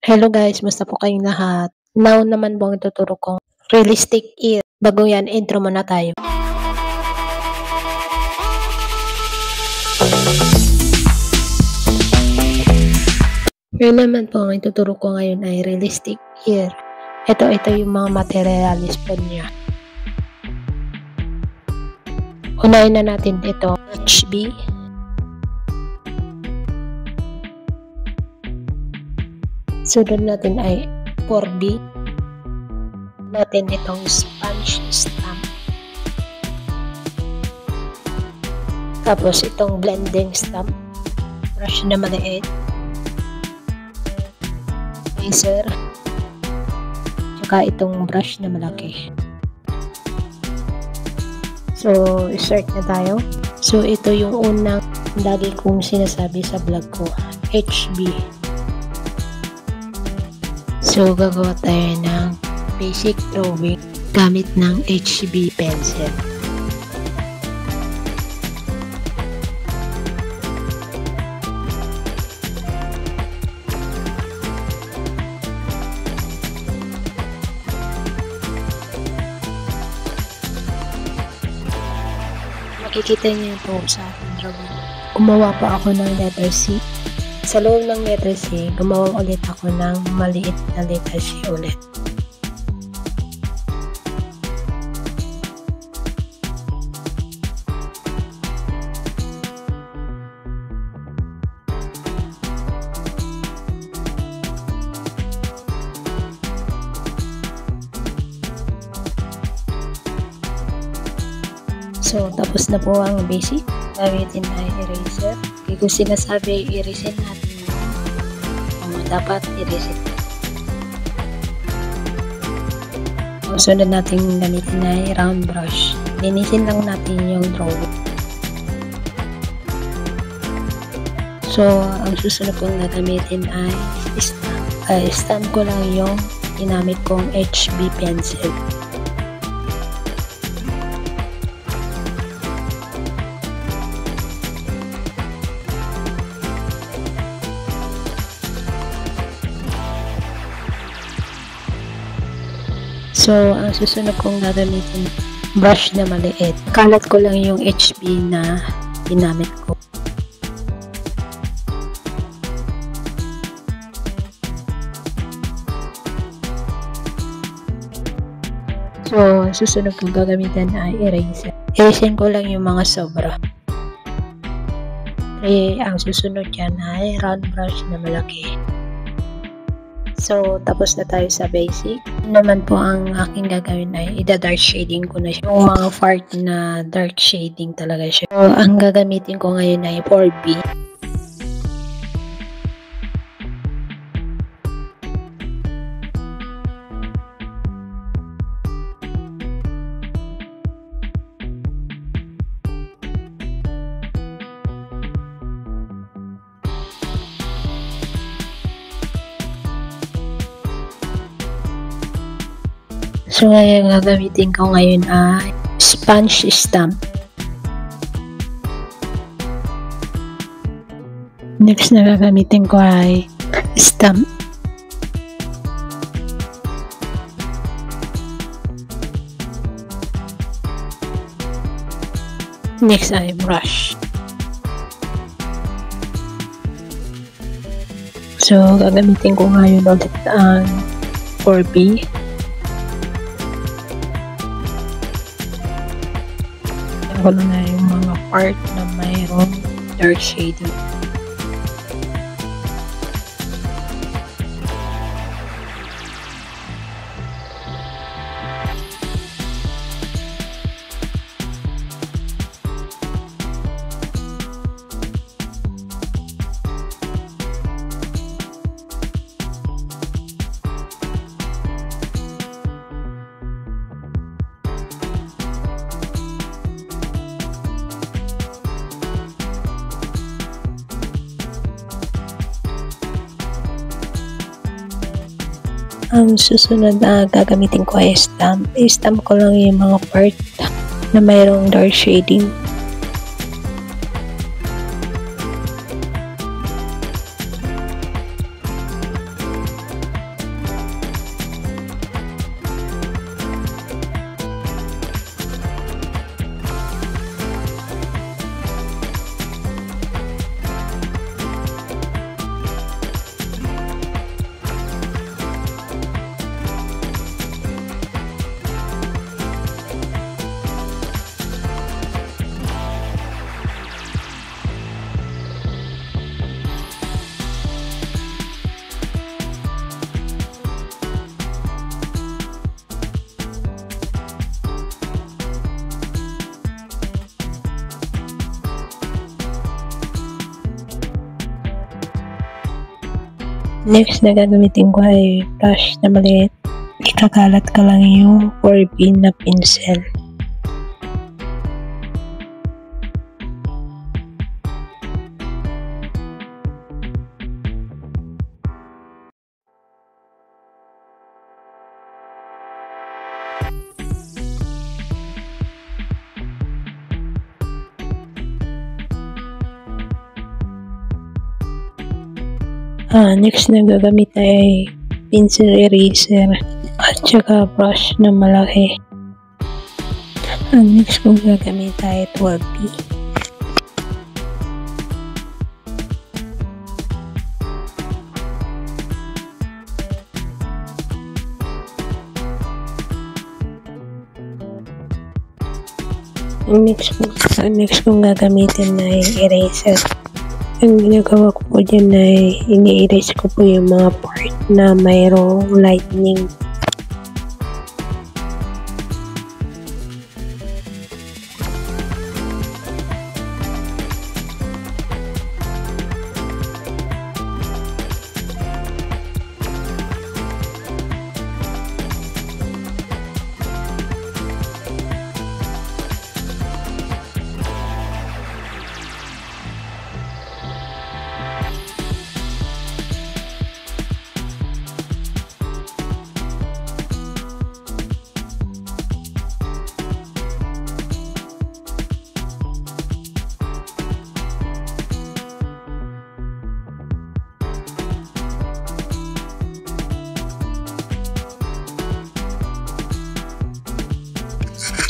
Hello guys, musta po kayong lahat? Now naman po ang ituturo kong realistic ear. Bago yan, intro muna tayo. Ngayon naman po ang ituturo ko ngayon ay realistic ear. Ito yung mga materialis po niya. Unahin na natin ito, HB. Sunod natin ay 4B. Natin itong sponge stamp. Tapos itong blending stamp. Brush na maliit. Laser. Tsaka itong brush na malaki. So, start na tayo. So, ito yung unang lagi kong sinasabi sa vlog ko. HB. So, gagawa tayo ng basic drawing gamit ng HB pencil. Makikita niyo po sa ating drawing. Gumawa pa ako ng letter C. Sa loob ng letter C, gumawa ulit ako ng maliit na letter C ulit. So, tapos na po ang basic. Gamitin na eraser. Kaya kung sinasabi, i-reset natin yung dapat i-reset. So, sunod natin gamitin na round brush. Linisin lang natin yung drawing. So, ang susunod kong gagamitin ay stamp. Stamp ko lang yung ginamit kong HB pencil. So, ang susunod kong gagamitin, brush na maliit. Kalat ko lang yung HB na ginamit ko. So, ang susunod kong gagamitin ay eraser. Erasin ko lang yung mga sobra. Kaya ang susunod yan ay round brush na malaki. So, tapos na tayo sa basic. Naman po ang aking gagawin ay ida-dark shading ko na siya. Yung mga part na dark shading talaga siya. So, ang gagamitin ko ngayon ay 4B. So, ngayon gagamitin ko ngayon ay sponge stamp. Next na gagamitin ko ay stamp. Next ay brush. So, gagamitin ko ngayon ulit ang 4B. Ko na yung mga part na mayroong dark shading. Ang susunod na gagamitin ko ay stamp. I-stamp ko lang yung mga part na mayroong dark shading. Next na gagamitin ko ay brush na maliit. Ikakalat ka lang yung 4B na pencil. Next na gagamit ay pencil eraser at saka brush na malaki. Ang next kong gagamit ay 12B. Ang next kong gagamitin ay eraser. Ang ginagawa ko po dyan ay ini-erase ko po yung mga part na mayroong lightning.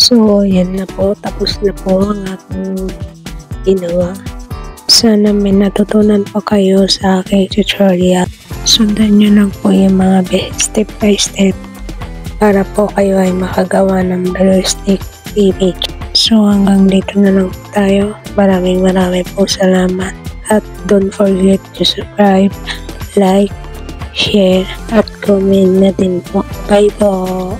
So, yan na po. Tapos na po ang aking ginawa. Sana may natutunan po kayo sa aking tutorial. Sundan nyo lang po yung mga step by step para po kayo ay makagawa ng realistic image. So, hanggang dito na lang po tayo. Maraming po salamat. At don't forget to subscribe, like, share, at comment na din po. Bye po!